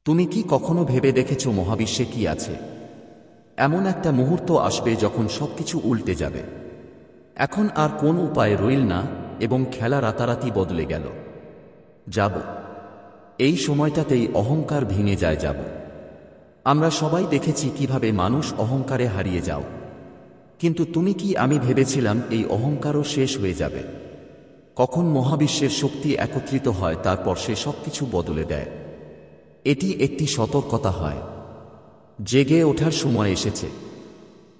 তুমি কি কখনো ভেবে দেখেছো মহাবিশ্বে কি আছে? এমন একটা মুহূর্ত আসবে যখন সবকিছু উল্টে যাবে। এখন আর কোন উপায় রইল না এবং খেলা রাতারাতি বদলে গেল। যাব এই সময়টাতেই অহংকার ভেঙে যাব। আমরা সবাই দেখেছি কিভাবে মানুষ অহংকারে হারিয়ে যাও। কিন্তু তুমি কি আমি ভেবেছিলাম এই অহংকারও শেষ হয়ে যাবে। কখন মহাবিশ্বের শক্তি একত্রিত হয় তারপর সে সবকিছু বদলে দেয়। এটি একটি সতর্কতা হয়। জেগে ওঠার সময় এসেছে।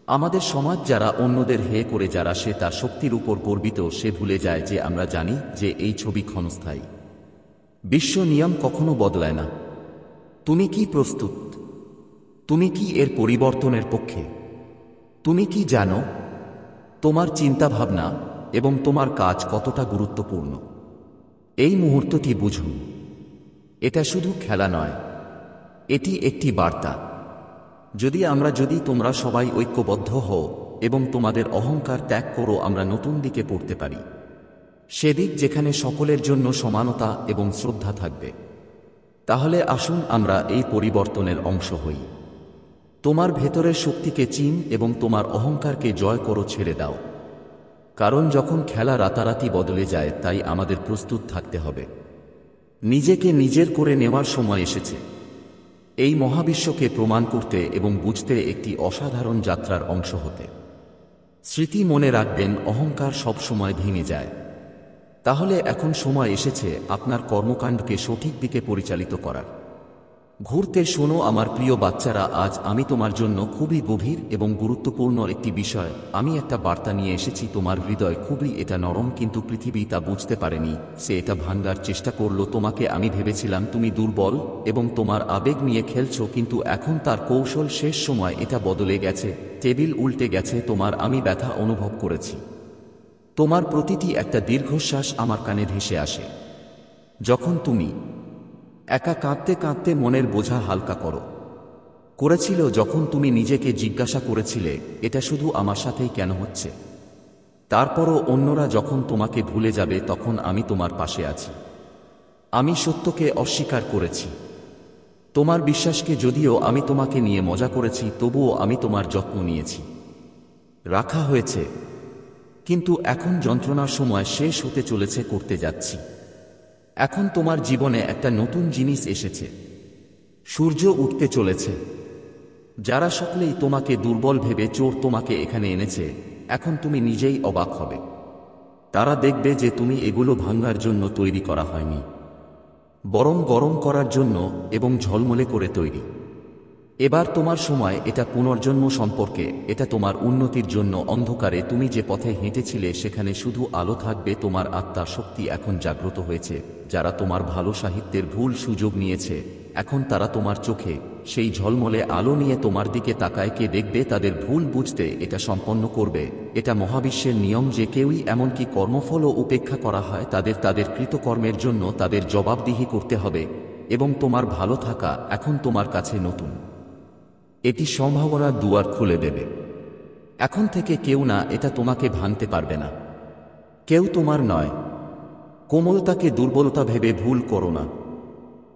আমাদের সমাজ যারা অন্যদের হেয় করে, যারা সে তার শক্তির উপর গর্বিত, সে ভুলে যায় যে আমরা জানি যে এই ছবি ক্ষণস্থায়ী। বিশ্ব নিয়ম কখনো বদলায় না। তুমি কি প্রস্তুত? তুমি কি এর পরিবর্তনের পক্ষে? তুমি কি জানো তোমার চিন্তাভাবনা এবং তোমার কাজ কতটা গুরুত্বপূর্ণ? এই মুহূর্তটি বুঝুন। এটা শুধু খেলা নয়, এটি একটি বার্তা। যদি তোমরা সবাই ঐক্যবদ্ধ হও এবং তোমাদের অহংকার ত্যাগ করো, আমরা নতুন দিকে পড়তে পারি। সেদিক যেখানে সকলের জন্য সমানতা এবং শ্রদ্ধা থাকবে। তাহলে আসুন আমরা এই পরিবর্তনের অংশ হই। তোমার ভেতরের শক্তিকে চিন এবং তোমার অহংকারকে জয় করো, ছেড়ে দাও। কারণ যখন খেলা রাতারাতি বদলে যায়, তাই আমাদের প্রস্তুত থাকতে হবে। নিজেকে নিজের করে নেওয়ার সময় এসেছে। এই মহাবিশ্বকে প্রমাণ করতে এবং বুঝতে একটি অসাধারণ যাত্রার অংশ হতে। স্মৃতি মনে রাখবেন, অহংকার সব সময় ভেঙে যায়। তাহলে এখন সময় এসেছে আপনার কর্মকাণ্ডকে সঠিক দিকে পরিচালিত করার। ঘুরতে শোনো আমার প্রিয় বাচ্চারা, আজ আমি তোমার জন্য খুবই গভীর এবং গুরুত্বপূর্ণ একটি বিষয়, আমি একটা বার্তা নিয়ে এসেছি। তোমার হৃদয় খুবই এটা নরম, কিন্তু পৃথিবী তা বুঝতে পারেনি। সে এটা ভাঙার চেষ্টা করলো তোমাকে। আমি ভেবেছিলাম তুমি দুর্বল এবং তোমার আবেগ নিয়ে খেলছো, কিন্তু এখন তার কৌশল শেষ। সময় এটা বদলে গেছে, টেবিল উল্টে গেছে। আমি ব্যথা অনুভব করেছি। তোমার প্রতিটি একটা দীর্ঘশ্বাস আমার কানে ভেসে আসে। যখন তুমি একা কাঁদতে কাঁদতে মনের বোঝা হালকা করেছিল, যখন তুমি নিজেকে জিজ্ঞাসা করেছিলে এটা শুধু আমার সাথেই কেন হচ্ছে। তারপরও অন্যরা যখন তোমাকে ভুলে যাবে, তখন আমি তোমার পাশে আছি। আমি সত্যকে অস্বীকার করেছি, তোমার বিশ্বাসকে। যদিও আমি তোমাকে নিয়ে মজা করেছি, তবুও আমি তোমার যত্ন নিয়েছি, রাখা হয়েছে। কিন্তু এখন যন্ত্রণার সময় শেষ হতে চলেছে, করতে যাচ্ছি। এখন তোমার জীবনে একটা নতুন জিনিস এসেছে। সূর্য উঠতে চলেছে। যারা সকলেই তোমাকে দুর্বল ভেবে চোর তোমাকে এখানে এনেছে, এখন তুমি নিজেই অবাক হবে। তারা দেখবে যে তুমি এগুলো ভাঙার জন্য তৈরি করা হয়নি, বরং গরম করার জন্য এবং ঝলমলে করে তৈরি। এবার তোমার সময়, এটা পুনর্জন্ম সম্পর্কে, এটা তোমার উন্নতির জন্য। অন্ধকারে তুমি যে পথে হেঁটেছিলে সেখানে শুধু আলো থাকবে। তোমার আত্মার শক্তি এখন জাগ্রত হয়েছে। যারা তোমার ভালো সাহিত্যের ভুল সুযোগ নিয়েছে, এখন তারা তোমার চোখে সেই ঝলমলে আলো নিয়ে তোমার দিকে তাকায়। কে দেখবে তাদের ভুল বুঝতে এটা সম্পন্ন করবে। এটা মহাবিশ্বের নিয়ম যে কেউই, এমনকি কর্মফলও উপেক্ষা করা হয় তাদের কৃতকর্মের জন্য তাদের জবাবদিহি করতে হবে। এবং তোমার ভালো থাকা এখন তোমার কাছে নতুন। এটি সম্ভাবনার দুয়ার খুলে দেবে। এখন থেকে কেউ না এটা তোমাকে ভাঙতে পারবে না। কেউ তোমার নয়। কোমলতাকে দুর্বলতা ভেবে ভুল করো না।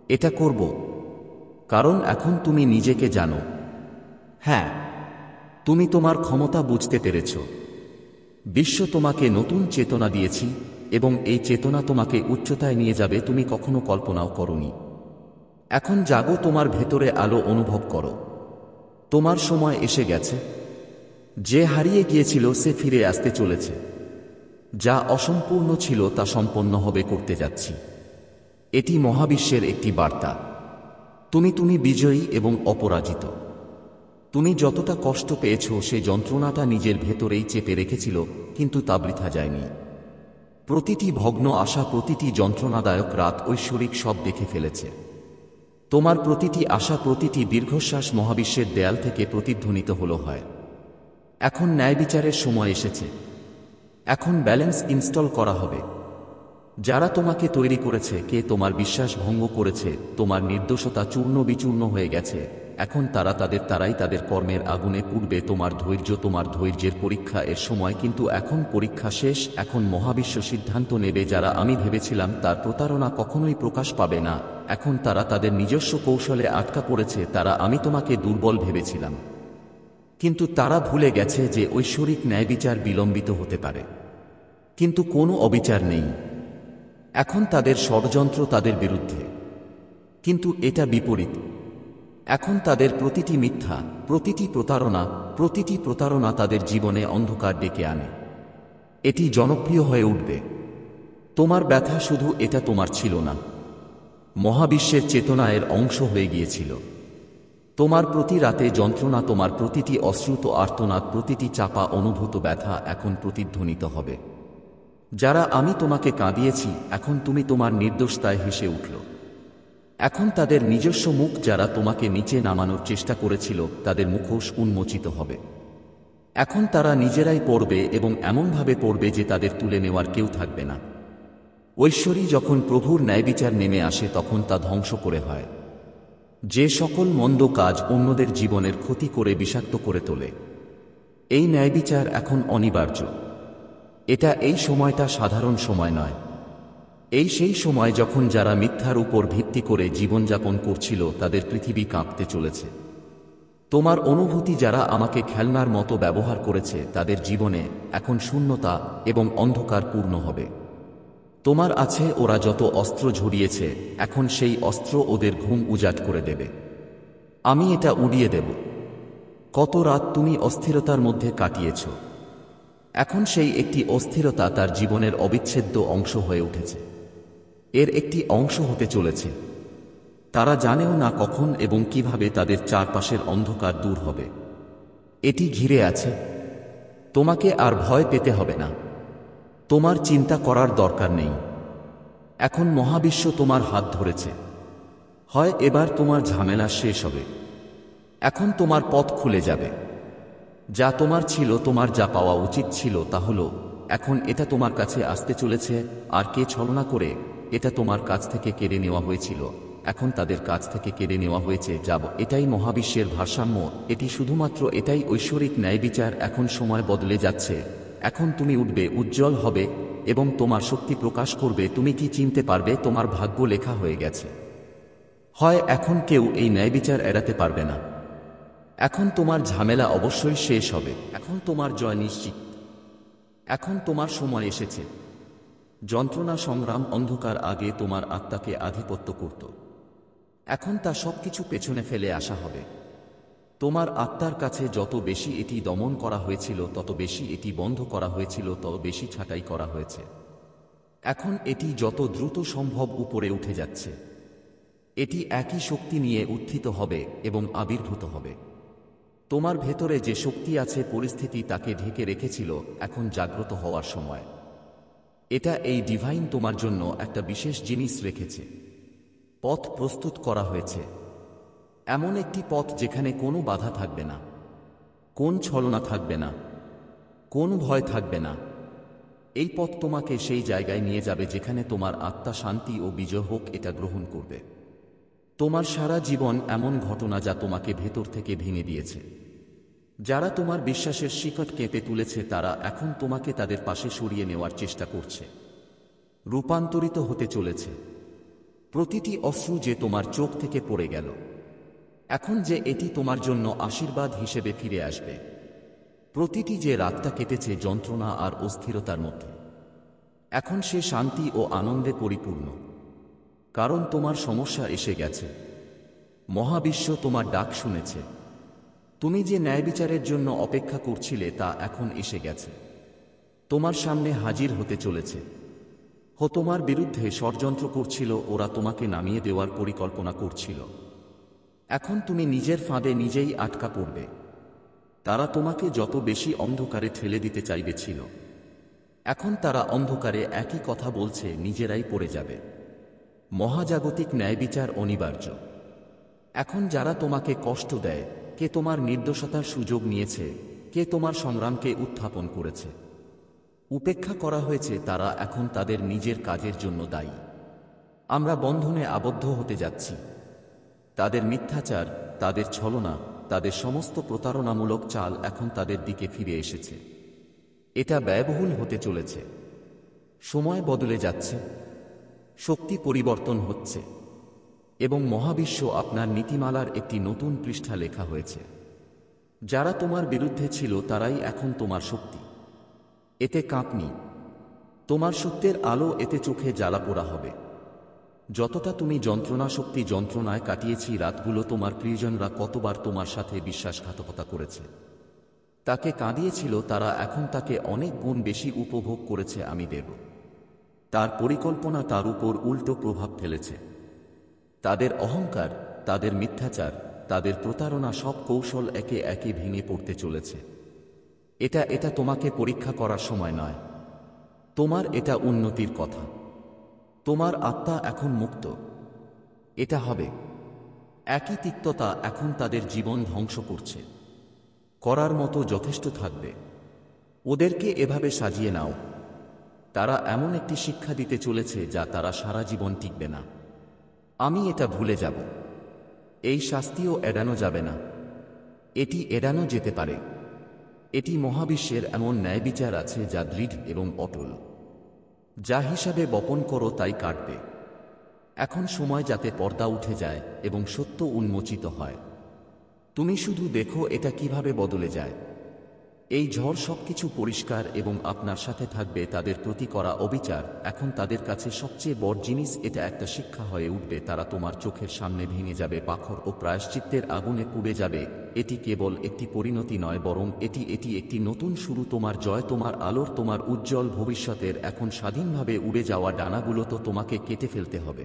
এটা করব কারণ এখন তুমি নিজেকে জানো। হ্যাঁ, তুমি তোমার ক্ষমতা বুঝতে পেরেছ। বিশ্ব তোমাকে নতুন চেতনা দিয়েছি এবং এই চেতনা তোমাকে উচ্চতায় নিয়ে যাবে তুমি কখনো কল্পনাও করনি। এখন জাগো, তোমার ভেতরে আলো অনুভব করো। তোমার সময় এসে গেছে। যে হারিয়ে গিয়েছিল সে ফিরে আসতে চলেছে। যা অসম্পূর্ণ ছিল তা সম্পন্ন হবে করতে যাচ্ছি। এটি মহাবিশ্বের একটি বার্তা। তুমি বিজয়ী এবং অপরাজিত। তুমি যতটা কষ্ট পেয়েছ, সেই যন্ত্রণাটা নিজের ভেতরেই চেপে রেখেছিল, কিন্তু তা বৃথা যায়নি। প্রতিটি ভগ্ন আশা, প্রতিটি যন্ত্রণাদায়ক রাত ঐশ্বরিক সব দেখে ফেলেছে। তোমার প্রতিটি আশা, প্রতিটি দীর্ঘশ্বাস মহাবিশ্বের দেয়াল থেকে প্রতিধ্বনিত হয়। এখন ন্যায় বিচারের সময় এসেছে। এখন ব্যালেন্স ইনস্টল করা হবে। যারা তোমাকে তৈরি করেছে, কে তোমার বিশ্বাস ভঙ্গ করেছে, তোমার নির্দোষতা চূর্ণ বিচূর্ণ হয়ে গেছে, এখন তারাই তাদের কর্মের আগুনে পুড়বে। তোমার ধৈর্যের পরীক্ষা এর সময়, কিন্তু এখন পরীক্ষা শেষ। এখন মহাবিশ্ব সিদ্ধান্ত নেবে। যারা আমি ভেবেছিলাম তার প্রতারণা কখনোই প্রকাশ পাবে না, এখন তারা তাদের নিজস্ব কৌশলে আটকা পড়েছে। আমি তোমাকে দুর্বল ভেবেছিলাম, কিন্তু তারা ভুলে গেছে যে ঐশ্বরিক ন্যায়বিচার বিলম্বিত হতে পারে, কিন্তু কোনো অবিচার নেই। এখন তাদের ষড়যন্ত্র তাদের বিরুদ্ধে, কিন্তু এটা বিপরীত। এখন তাদের প্রতিটি মিথ্যা, প্রতিটি প্রতারণা তাদের জীবনে অন্ধকার ডেকে আনে। এটি জনপ্রিয় হয়ে উঠবে। তোমার ব্যথা শুধু এটা তোমার ছিল না, মহাবিশ্বের চেতনা এর অংশ হয়ে গিয়েছিল। তোমার প্রতি রাতে যন্ত্রণা, তোমার প্রতিটি অশ্রুত আর্তনাদ, প্রতিটি চাপা অনুভূত ব্যথা এখন প্রতিধ্বনিত হবে। যারা আমি তোমাকে কাঁদিয়েছি, এখন তুমি তোমার নির্দোষতায় হেসে উঠল। এখন তাদের নিজস্ব মুখ, যারা তোমাকে নিচে নামানোর চেষ্টা করেছিল, তাদের মুখোশ উন্মোচিত হবে। এখন তারা নিজেরাই পড়বে এবং এমনভাবে পড়বে যে তাদের তুলে নেওয়ার কেউ থাকবে না। ঐশ্বরী যখন প্রভুর ন্যায়বিচার নেমে আসে, তখন তা ধ্বংস করে হয়। যে সকল মন্দ কাজ অন্যদের জীবনের ক্ষতি করে বিষাক্ত করে তোলে, এই ন্যায়বিচার এখন অনিবার্য। এই সময়টা সাধারণ সময় নয়। সেই সময় যখন যারা মিথ্যার উপর ভিত্তি করে জীবনযাপন করছিল, তাদের পৃথিবী কাঁপতে চলেছে। তোমার অনুভূতি, যারা আমাকে খেলনার মতো ব্যবহার করেছে, তাদের জীবনে এখন শূন্যতা এবং অন্ধকার পূর্ণ হবে। তোমার আছে ওরা যত অস্ত্র ঝরিয়েছে, এখন সেই অস্ত্র ওদের ঘুম উজাট করে দেবে। আমি এটা উড়িয়ে দেব। কত রাত তুমি অস্থিরতার মধ্যে কাটিয়েছ, এখন সেই একটি অস্থিরতা তার জীবনের অবিচ্ছেদ্য অংশ হয়ে উঠেছে। এর একটি অংশ হতে চলেছে। তারা জানেও না কখন এবং কিভাবে তাদের চারপাশের অন্ধকার দূর হবে। এটি ঘিরে আছে। তোমাকে আর ভয় পেতে হবে না। তোমার চিন্তা করার দরকার নেই। এখন মহাবিশ্ব তোমার হাত ধরেছে। হয় এবার তোমার ঝামেলা শেষ হবে। এখন তোমার পথ খুলে যাবে। যা তোমার ছিল, তোমার যা পাওয়া উচিত ছিল, তা হলো এখন এটা তোমার কাছে আসতে চলেছে। আর কে ছলনা করে এটা তোমার কাছ থেকে কেড়ে নেওয়া হয়েছিল, এখন তাদের কাছ থেকে কেড়ে নেওয়া হয়েছে। এটাই মহাবিশ্বের ভারসাম্য। এটি শুধুমাত্র এটাই ঐশ্বরিক ন্যায়বিচার। এখন সময় বদলে যাচ্ছে। এখন তুমি উঠবে, উজ্জ্বল হবে এবং তোমার শক্তি প্রকাশ করবে। তুমি কি চিনতে পারবে তোমার ভাগ্য লেখা হয়ে গেছে? হয় এখন কেউ এই ন্যায়বিচার এড়াতে পারবে না। এখন তোমার ঝামেলা অবশ্যই শেষ হবে। এখন তোমার জয় নিশ্চিত। এখন তোমার সময় এসেছে। যন্ত্রণা, সংগ্রাম, অন্ধকার আগে তোমার আত্মাকে আধিপত্য করত। এখন তা সবকিছু পেছনে ফেলে আসা হবে। তোমার আত্মার কাছে যত বেশি এটি দমন করা হয়েছিল, তত বেশি এটি বন্ধ করা হয়েছিল, তত বেশি ছাঁটাই করা হয়েছে। এখন এটি যত দ্রুত সম্ভব উপরে উঠে যাচ্ছে। এটি একই শক্তি নিয়ে উত্থিত হবে এবং আবির্ভূত হবে। তোমার ভেতরে যে শক্তি আছে, পরিস্থিতি তাকে ঢেকে রেখেছিল, এখন জাগ্রত হওয়ার সময়। এই ডিভাইন তোমার জন্য একটা বিশেষ জিনিস রেখেছে। পথ প্রস্তুত করা হয়েছে। এমন একটি পথ যেখানে কোনো বাধা থাকবে না, কোন ছলনা থাকবে না, কোন ভয় থাকবে না। এই পথ তোমাকে সেই জায়গায় নিয়ে যাবে যেখানে তোমার আত্মা শান্তি ও বিজয় হোক এটা গ্রহণ করবে। তোমার সারা জীবন এমন ঘটনা যা তোমাকে ভেতর থেকে ভেঙে দিয়েছে, যারা তোমার বিশ্বাসের শিকট কেঁপে তুলেছে, তারা এখন তোমাকে তাদের পাশে সরিয়ে নেওয়ার চেষ্টা করছে। রূপান্তরিত হতে চলেছে। প্রতিটি অশ্রু যে তোমার চোখ থেকে পড়ে গেল, এখন যে এটি তোমার জন্য আশীর্বাদ হিসেবে ফিরে আসবে। প্রতিটি যে রাতটা কেটেছে যন্ত্রণা আর অস্থিরতার মধ্যে, এখন সে শান্তি ও আনন্দে পরিপূর্ণ। কারণ তোমার সমস্যা এসে গেছে। মহাবিশ্ব তোমার ডাক শুনেছে। তুমি যে ন্যায়বিচারের জন্য অপেক্ষা করছিলে, তা এখন এসে গেছে। তোমার সামনে হাজির হতে চলেছে। তোমার বিরুদ্ধে ষড়যন্ত্র করছিল, ওরা তোমাকে নামিয়ে দেওয়ার পরিকল্পনা করছিল। এখন তুমি নিজের ফাঁদে নিজেই আটকা পড়বে। তারা তোমাকে যত বেশি অন্ধকারে ঠেলে দিতে চাইবে, এখন তারা অন্ধকারে একই কথা বলছে, নিজেরাই পড়ে যাবে। মহাজাগতিক ন্যায়বিচার অনিবার্য। এখন যারা তোমাকে কষ্ট দেয়, কে তোমার নির্দোষতার সুযোগ নিয়েছে, কে তোমার সংগ্রামকে উত্থাপন করেছে, উপেক্ষা করা হয়েছে, তারা এখন তাদের নিজের কাজের জন্য দায়ী। আমরা বন্ধনে আবদ্ধ হতে যাচ্ছি। তাদের মিথ্যাচার, তাদের ছলনা, তাদের সমস্ত প্রতারণামূলক চাল এখন তাদের দিকে ফিরে এসেছে। এটা ব্যয়বহুল হতে চলেছে। সময় বদলে যাচ্ছে। শক্তি পরিবর্তন হচ্ছে। এবং মহাবিশ্ব আপনার নীতিমালার একটি নতুন পৃষ্ঠা লেখা হয়েছে। যারা তোমার বিরুদ্ধে ছিল তারাই এখন তোমার শক্তি। এতে কাঁপনি। তোমার সত্যের আলো এতে চোখে জ্বালা পোড়া হবে। যতটা তুমি যন্ত্রণায় কাটিয়েছি রাতগুলো, তোমার প্রিয়জনরা কতবার তোমার সাথে বিশ্বাসঘাতকতা করেছে, তাকে কাঁদিয়েছিল, তারা এখন তাকে অনেক গুণ বেশি উপভোগ করেছে। আমি দেব। তার পরিকল্পনা তার উপর উল্টো প্রভাব ফেলেছে। তাদের অহংকার, তাদের মিথ্যাচার, তাদের প্রতারণা, সব কৌশল একে একে ভেঙে পড়তে চলেছে। এটা তোমাকে পরীক্ষা করার সময় নয়। এটা উন্নতির কথা। তোমার আত্মা এখন মুক্ত। এটা হবে। একই তিক্ততা এখন তাদের জীবন ধ্বংস করছে। করার মতো যথেষ্ট থাকবে। ওদেরকে এভাবে সাজিয়ে নাও। তারা এমন একটি শিক্ষা দিতে চলেছে যা তারা সারা জীবন টিকবে না। আমি এটা ভুলে যাব। এই শাস্তিও এড়ানো যাবে না। এটি এড়ানো যেতে পারে। এটি মহাবিশ্বের এমন ন্যায় বিচার আছে যা দৃঢ় এবং অটল। যা হিসাবে বপন করো তাই কাটবে। এখন সময় যাতে পর্দা উঠে যায় এবং সত্য উন্মোচিত হয়। তুমি শুধু দেখো এটা কিভাবে বদলে যায়। এই ঝড় সবকিছু পরিষ্কার এবং আপনার সাথে থাকবে। তাদের প্রতি করা অবিচার এখন তাদের কাছে সবচেয়ে বড় জিনিস। এটা একটা শিক্ষা হয়ে উঠবে। তারা তোমার চোখের সামনে ভেঙে যাবে, পাথর ও প্রায়শ্চিত্তের আগুনে পুড়ে যাবে। এটি কেবল একটি পরিণতি নয়, বরং এটি একটি নতুন শুরু। তোমার জয়, তোমার আলোর, তোমার উজ্জ্বল ভবিষ্যতের এখন স্বাধীনভাবে উড়ে যাওয়া ডানাগুলো তো তোমাকে কেটে ফেলতে হবে।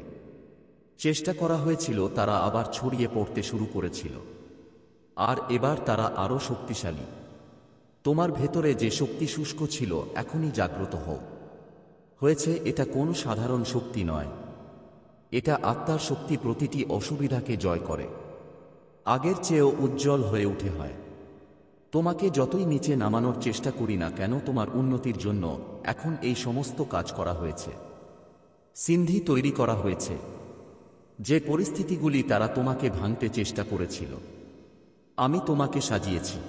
চেষ্টা করা হয়েছিল, তারা আবার ছড়িয়ে পড়তে শুরু করেছিল। আর এবার তারা আরও শক্তিশালী। তোমার ভেতরে যে শক্তি শুষ্ক ছিল এখনই জাগ্রত হয়েছে। এটা কোনো সাধারণ শক্তি নয়। এটা আত্মার শক্তি। প্রতিটি অসুবিধাকে জয় করে আগের চেয়েও উজ্জ্বল হয়ে উঠে হয়। তোমাকে যতই নিচে নামানোর চেষ্টা করি না কেন, তোমার উন্নতির জন্য এখন এই সমস্ত কাজ করা হয়েছে। সিন্ধি তৈরি করা হয়েছে। যে পরিস্থিতিগুলি তারা তোমাকে ভাঙতে চেষ্টা করেছিল, আমি তোমাকে সাজিয়েছি।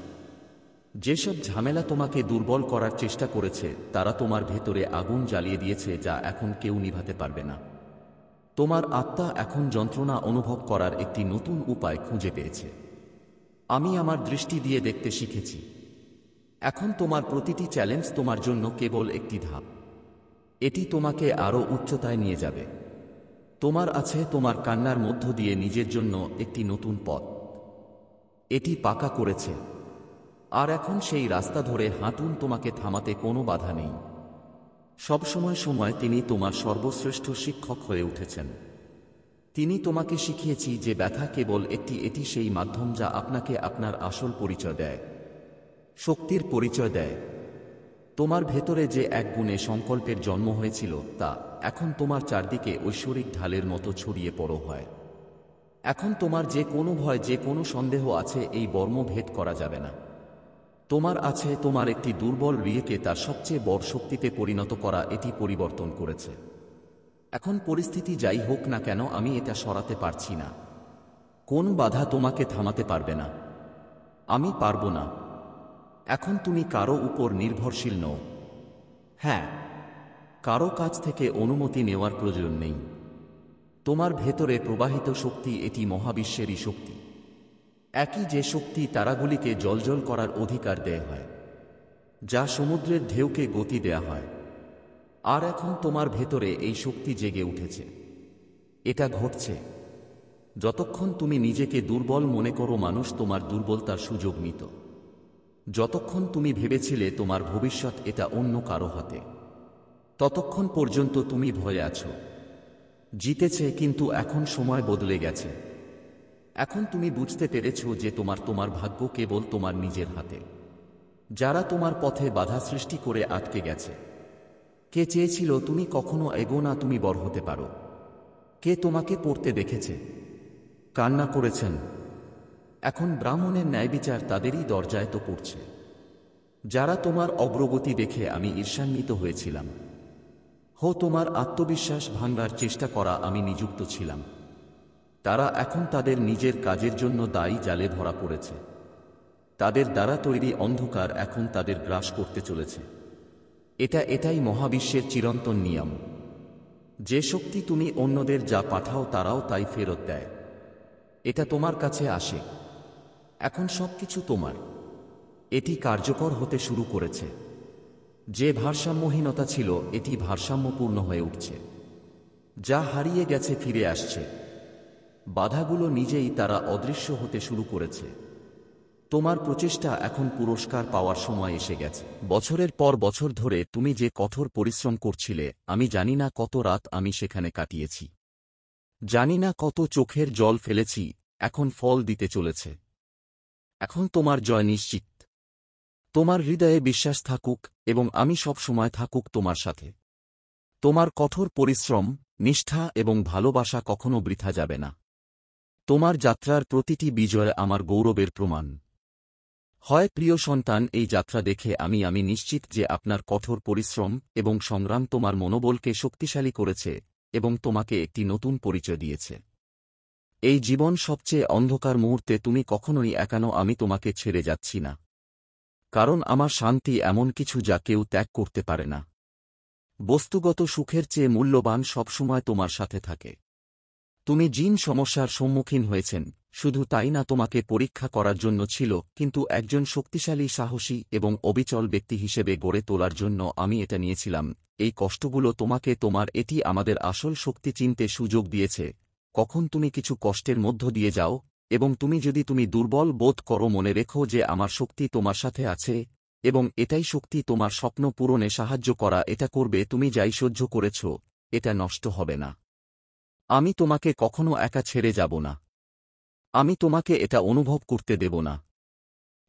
যেসব ঝামেলা তোমাকে দুর্বল করার চেষ্টা করেছে, তারা তোমার ভেতরে আগুন জ্বালিয়ে দিয়েছে যা এখন কেউ নিভাতে পারবে না। তোমার আত্মা এখন যন্ত্রণা অনুভব করার একটি নতুন উপায় খুঁজে পেয়েছে। আমি আমার দৃষ্টি দিয়ে দেখতে শিখেছি। এখন তোমার প্রতিটি চ্যালেঞ্জ তোমার জন্য কেবল একটি ধাপ। এটি তোমাকে আরও উচ্চতায় নিয়ে যাবে। তোমার কান্নার মধ্য দিয়ে নিজের জন্য একটি নতুন পথ এটি পাকা করেছে। আর এখন সেই রাস্তা ধরে হাঁটুন। তোমাকে থামাতে কোনো বাধা নেই। সময় তিনি তোমার সর্বশ্রেষ্ঠ শিক্ষক হয়ে উঠেছেন। তিনি তোমাকে শিখিয়েছি যে ব্যথা কেবল এটি সেই মাধ্যম যা আপনাকে আপনার আসল পরিচয় দেয়, শক্তির পরিচয় দেয়। তোমার ভেতরে যে এক গুণে সংকল্পের জন্ম হয়েছিল তা এখন তোমার চারদিকে ঐশ্বরিক ঢালের মতো ছড়িয়ে পড়ো হয়। এখন তোমার যে কোনো ভয়, যে কোনো সন্দেহ আছে, এই বর্ম ভেদ করা যাবে না। তোমার একটি দুর্বল হৃদয়কে তার সবচেয়ে বড় শক্তিতে পরিণত করা। এটি পরিবর্তন করেছে। এখন পরিস্থিতি যাই হোক না কেন, আমি এটা সরাতে পারছি না। কোন বাধা তোমাকে থামাতে পারবে না। আমি পারবো না। এখন তুমি কারো উপর নির্ভরশীল নও। হ্যাঁ, কারো কাছ থেকে অনুমতি নেওয়ার প্রয়োজন নেই। তোমার ভেতরে প্রবাহিত শক্তি, এটি মহাবিশ্বেরই শক্তি। একই যে শক্তি তারাগুলিকে জ্বলজ্বল করার অধিকার দেয়া হয়, যা সমুদ্রের ঢেউকে গতি দেয়া হয়। আর এখন তোমার ভেতরে এই শক্তি জেগে উঠেছে। এটা ঘটছে যতক্ষণ তুমি নিজেকে দুর্বল মনে করো। মানুষ তোমার দুর্বলতার সুযোগ নিত। যতক্ষণ তুমি ভেবেছিলে তোমার ভবিষ্যৎ এটা অন্য কারো হাতে, ততক্ষণ পর্যন্ত তুমি ভয়ে আছো। জিতেছে, কিন্তু এখন সময় বদলে গেছে। এখন তুমি বুঝতে পেরেছো যে তোমার ভাগ্য কেবল তোমার নিজের হাতে। যারা তোমার পথে বাধা সৃষ্টি করে আটকে গেছে? কে চেয়েছিল তুমি কখনো এগো না, তুমি বড় হতে পারো? কে তোমাকে পড়তে দেখেছে, কান্না করেছেন? এখন ব্রাহ্মণের ন্যায়বিচার তাদেরই দরজায় তো পড়ছে। যারা তোমার অগ্রগতি দেখে আমি ঈর্ষান্বিত হয়েছিলাম, তোমার আত্মবিশ্বাস ভাঙার চেষ্টা করা আমি নিযুক্ত ছিলাম, তারা এখন তাদের নিজের কাজের জন্য দায়ী জালে ধরা পড়েছে। তাদের দ্বারা তৈরি অন্ধকার এখন তাদের গ্রাস করতে চলেছে। এটাই মহাবিশ্বের চিরন্তন নিয়ম। যে শক্তি তুমি অন্যদের যা পাঠাও তারাও তাই ফেরত দেয়। এটা তোমার কাছে আসে। এখন সবকিছু তোমার। এটি কার্যকর হতে শুরু করেছে। যে ভারসাম্যহীনতা ছিল এটি ভারসাম্যপূর্ণ হয়ে উঠছে। যা হারিয়ে গেছে ফিরে আসছে। বাধাগুলো নিজেই তারা অদৃশ্য হতে শুরু করেছে। তোমার প্রচেষ্টা এখন পুরস্কার পাওয়ার সময় এসে গেছে। বছরের পর বছর ধরে তুমি যে কঠোর পরিশ্রম করছিলে, আমি জানি না কত রাত আমি সেখানে কাটিয়েছি। জানি না কত চোখের জল ফেলেছি, এখন ফল দিতে চলেছে। এখন তোমার জয় নিশ্চিত। তোমার হৃদয়ে বিশ্বাস থাকুক এবং আমি সব সময় থাকুক তোমার সাথে। তোমার কঠোর পরিশ্রম, নিষ্ঠা এবং ভালোবাসা কখনো বৃথা যাবে না। তোমার যাত্রার প্রতিটি বিজয় আমার গৌরবের প্রমাণ। হয় প্রিয় সন্তান, এই যাত্রা দেখে আমি নিশ্চিত যে আপনার কঠোর পরিশ্রম এবং সংগ্রাম তোমার মনোবলকে শক্তিশালী করেছে এবং তোমাকে একটি নতুন পরিচয় দিয়েছে। এই জীবন সবচেয়ে অন্ধকার মুহূর্তে তুমি কখনোই একানো, আমি তোমাকে ছেড়ে যাচ্ছি না। কারণ আমার শান্তি এমন কিছু যা কেউ ত্যাগ করতে পারে না। বস্তুগত সুখের চেয়ে মূল্যবান সবসময় তোমার সাথে থাকে। তুমি জিন সমস্যার সম্মুখীন হয়েছেন, শুধু তাই না, তোমাকে পরীক্ষা করার জন্য ছিল, কিন্তু একজন শক্তিশালী, সাহসী এবং অবিচল ব্যক্তি হিসেবে গড়ে তোলার জন্য আমি এটা নিয়েছিলাম। এই কষ্টগুলো তোমাকে এটি আমাদের আসল শক্তি চিনতে সুযোগ দিয়েছে। কখন তুমি কিছু কষ্টের মধ্য দিয়ে যাও এবং তুমি দুর্বল বোধ করো, মনে রেখো যে আমার শক্তি তোমার সাথে আছে এবং এটাই শক্তি তোমার স্বপ্ন পূরণে সাহায্য করা। এটা করবে। তুমি যাই সহ্য করেছ এটা নষ্ট হবে না। আমি তোমাকে কখনো একা ছেড়ে যাব না। আমি তোমাকে এটা অনুভব করতে দেব না।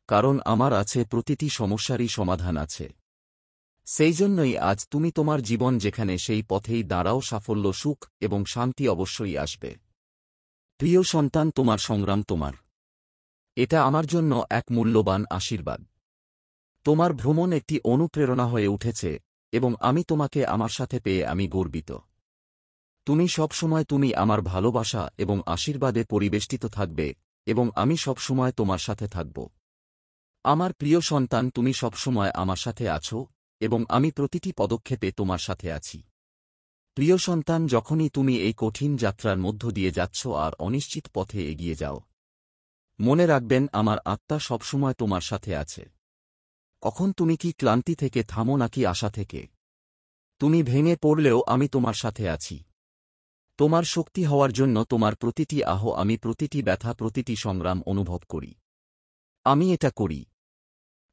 কারণ আমার আছে, প্রতিটি সমস্যারই সমাধান আছে। সেই জন্যই আজ তুমি তোমার জীবন যেখানে, সেই পথেই দাঁড়াও। সাফল্য, সুখ এবং শান্তি অবশ্যই আসবে। প্রিয় সন্তান, তোমার সংগ্রাম তোমার। এটা আমার জন্য এক মূল্যবান আশীর্বাদ। তোমার ভ্রমণ একটি অনুপ্রেরণা হয়ে উঠেছে এবং আমি তোমাকে আমার সাথে পেয়ে আমি গর্বিত। তুমি সবসময় আমার ভালোবাসা এবং আশীর্বাদে পরিবেষ্টিত থাকবে এবং আমি সবসময় তোমার সাথে থাকব। আমার প্রিয় সন্তান, তুমি সবসময় আমার সাথে আছো এবং আমি প্রতিটি পদক্ষেপে তোমার সাথে আছি। প্রিয় সন্তান, যখনই তুমি এই কঠিন যাত্রার মধ্য দিয়ে যাচ্ছ আর অনিশ্চিত পথে এগিয়ে যাও, মনে রাখবেন আমার আত্মা সবসময় তোমার সাথে আছে। কখন তুমি কি ক্লান্তি থেকে থামো নাকি আশা থেকে, তুমি ভেঙে পড়লেও আমি তোমার সাথে আছি। তোমার শক্তি হওয়ার জন্য তোমার প্রতিটি আমি প্রতিটি ব্যথা, প্রতিটি সংগ্রাম অনুভব করি। আমি এটা করি।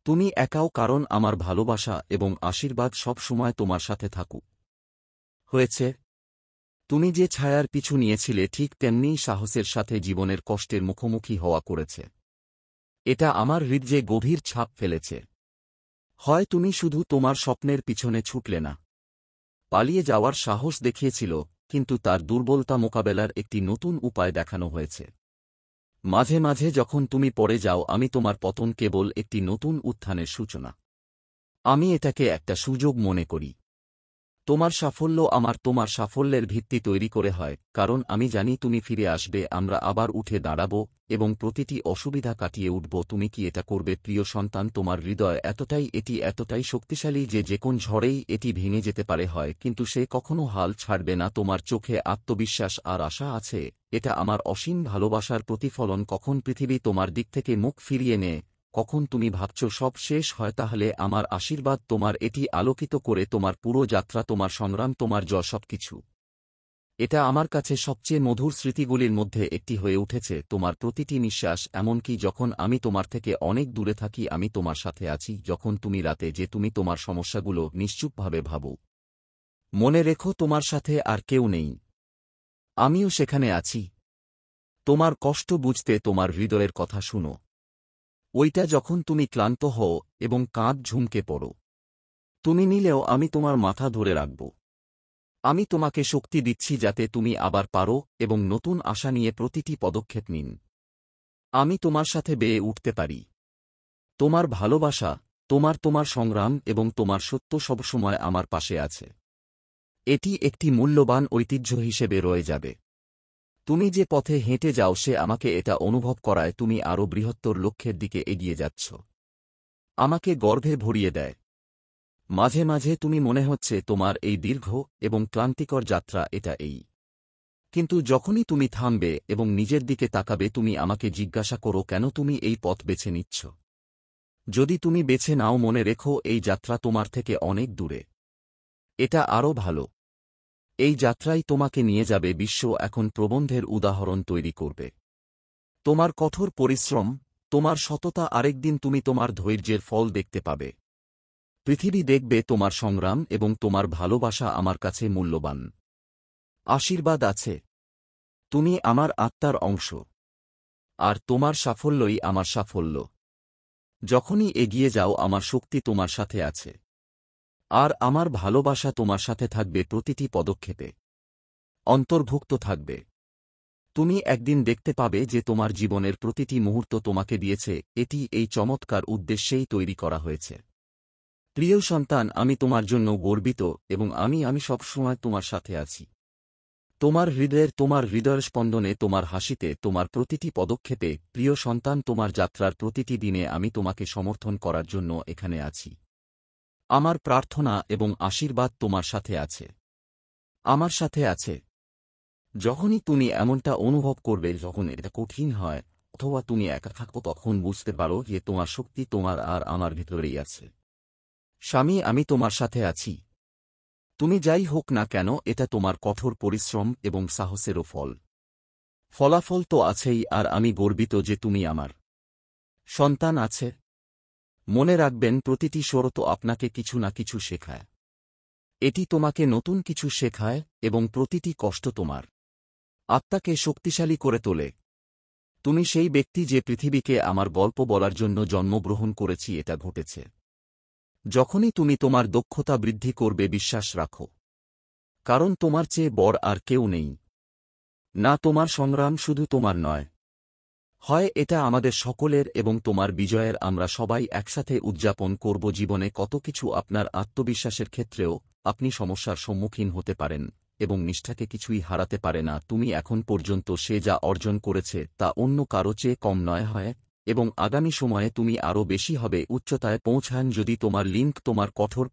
তুমি একাও, কারণ আমার ভালোবাসা এবং আশীর্বাদ সব সময় তোমার সাথে থাকুক। হয়েছে। তুমি যে ছায়ার পিছু নিয়েছিলে ঠিক তেমনিই সাহসের সাথে জীবনের কষ্টের মুখোমুখি হওয়া করেছে। এটা আমার হৃদয়ে গভীর ছাপ ফেলেছে। হয় তুমি শুধু তোমার স্বপ্নের পিছনে ছুটলে না, পালিয়ে যাওয়ার সাহস দেখিয়েছিল, কিন্তু তার দুর্বলতা মোকাবেলার একটি নতুন উপায় দেখানো হয়েছে। মাঝে মাঝে যখন তুমি পড়ে যাও, আমি তোমার পতন কেবল একটি নতুন উত্থানের সূচনা। আমি এটাকে একটা সুযোগ মনে করি। তোমার সাফল্য তোমার সাফল্যের ভিত্তি তৈরি করে হয়, কারণ আমি জানি তুমি ফিরে আসবে, আমরা আবার উঠে দাঁড়াব এবং প্রতিটি অসুবিধা কাটিয়ে উঠব। তুমি কি এটা করবে? প্রিয় সন্তান, তোমার হৃদয় এতটাই শক্তিশালী যে যেকোন ঝড়েই এটি ভেঙে যেতে পারে, হয়, কিন্তু সে কখনো হাল ছাড়বে না। তোমার চোখে আত্মবিশ্বাস আর আশা আছে। এটা আমার অসীম ভালোবাসার প্রতিফলন। কখন পৃথিবী তোমার দিক থেকে মুখ ফিরিয়ে নেয়, কখন তুমি ভাবছ সব শেষ হয়, তাহলে আমার আশীর্বাদ এটি আলোকিত করে তোমার পুরো যাত্রা, তোমার সংগ্রাম, তোমার জয়, সবকিছু। এটা আমার কাছে সবচেয়ে মধুর স্মৃতিগুলির মধ্যে একটি হয়ে উঠেছে। তোমার প্রতিটি নিঃশ্বাস, এমনকি যখন আমি তোমার থেকে অনেক দূরে থাকি, আমি তোমার সাথে আছি। যখন তুমি রাতে তুমি তোমার সমস্যাগুলো নিশ্চুপভাবে ভাবো, মনে রেখো তোমার সাথে আর কেউ নেই, আমিও সেখানে আছি। তোমার কষ্ট বুঝতে, তোমার হৃদয়ের কথা শুনো। ওইটা যখন তুমি ক্লান্ত হও এবং কাঁধ ঝুমকে পড়ো, তুমি নিলেও আমি তোমার মাথা ধরে রাখব। আমি তোমাকে শক্তি দিচ্ছি যাতে তুমি আবার পারো এবং নতুন আশা নিয়ে প্রতিটি পদক্ষেপ নিন। আমি তোমার সাথে বেয়ে উঠতে পারি। তোমার ভালোবাসা, তোমার সংগ্রাম এবং তোমার সত্য সবসময় আমার পাশে আছে। এটি একটি মূল্যবান ঐতিহ্য হিসেবে রয়ে যাবে। তুমি যে পথে হেঁটে যাও সে আমাকে এটা অনুভব করায় তুমি আরও বৃহত্তর লক্ষ্যের দিকে এগিয়ে যাচ্ছ। আমাকে গর্বে ভরিয়ে দেয়। মাঝে মাঝে তুমি মনে হচ্ছে তোমার এই দীর্ঘ এবং ক্লান্তিকর যাত্রা এটা এই। কিন্তু যখনই তুমি থামবে এবং নিজের দিকে তাকাবে তুমি আমাকে জিজ্ঞাসা করো কেন তুমি এই পথ বেছে নিচ্ছ। যদি তুমি বেছে নাও মনে রেখো এই যাত্রা তোমার থেকে অনেক দূরে। এটা আরও ভালো। এই যাত্রাই তোমাকে নিয়ে যাবে বিশ্ব এখন প্রবন্ধের উদাহরণ তৈরি করবে। তোমার কঠোর পরিশ্রম, তোমার সততা আরেকদিন তুমি তোমার ধৈর্যের ফল দেখতে পাবে। পৃথিবী দেখবে তোমার সংগ্রাম এবং তোমার ভালোবাসা আমার কাছে মূল্যবান। আশীর্বাদ আছে। তুমি আমার আত্মার অংশ। আর তোমার সাফল্যই আমার সাফল্য। যখনই এগিয়ে যাও আমার শক্তি তোমার সাথে আছে। আর আমার ভালোবাসা তোমার সাথে থাকবে প্রতিটি পদক্ষেপে। অন্তর্ভুক্ত থাকবে। তুমি একদিন দেখতে পাবে যে তোমার জীবনের প্রতিটি মুহূর্ত তোমাকে দিয়েছে এটি এই চমৎকার উদ্দেশ্যেই তৈরি করা হয়েছে। প্রিয় সন্তান আমি তোমার জন্য গর্বিত এবং আমি সবসময় তোমার সাথে আছি। তোমার হৃদয়ের স্পন্দনে তোমার হাসিতে তোমার প্রতিটি পদক্ষেপে প্রিয় সন্তান তোমার যাত্রার প্রতিটি দিনে আমি তোমাকে সমর্থন করার জন্য এখানে আছি। আমার প্রার্থনা এবং আশীর্বাদ তোমার সাথে আছে। আমার সাথে আছে। যখনই তুমি এমনটা অনুভব করবে যখন এটা কঠিন হয় অথবা তুমি একা থাকো তখন বুঝতে পারো যে তোমার শক্তি তোমার আর আমার ভেতরেই আছে। স্বামী আমি তোমার সাথে আছি। তুমি যাই হোক না কেন এটা তোমার কঠোর পরিশ্রম এবং সাহসেরও ফল। ফলাফল তো আছেই আর আমি গর্বিত যে তুমি আমার সন্তান আছে। মনে রাখবেন প্রতিটি শরত আপনাকে কিছু না কিছু শেখায়। এটি তোমাকে নতুন কিছু শেখায় এবং প্রতিটি কষ্ট তোমার আত্মাকে শক্তিশালী করে তোলে। তুমি সেই ব্যক্তি যে পৃথিবীকে আমার গল্প বলার জন্য জন্মগ্রহণ করেছি এটা ঘটেছে। যখনই তুমি তোমার দক্ষতা বৃদ্ধি করবে বিশ্বাস রাখো। কারণ তোমার চেয়ে বড় আর কেউ নেই। না তোমার সংগ্রাম শুধু তোমার নয়, হয় এটা আমাদের সকলের এবং তোমার বিজয়ের আমরা সবাই একসাথে উদযাপন করব। জীবনে কত কিছু আপনার আত্মবিশ্বাসের ক্ষেত্রেও আপনি সমস্যার সম্মুখীন হতে পারেন এবং নিষ্ঠাকে কিছুই হারাতে পারে না। তুমি এখন পর্যন্ত সে যা অর্জন করেছে তা অন্য কারো চেয়ে কম নয় হয় এবং আগামী সময়ে তুমি আরও বেশি হবে উচ্চতায় পৌঁছান যদি তোমার লিঙ্ক তোমার কঠোর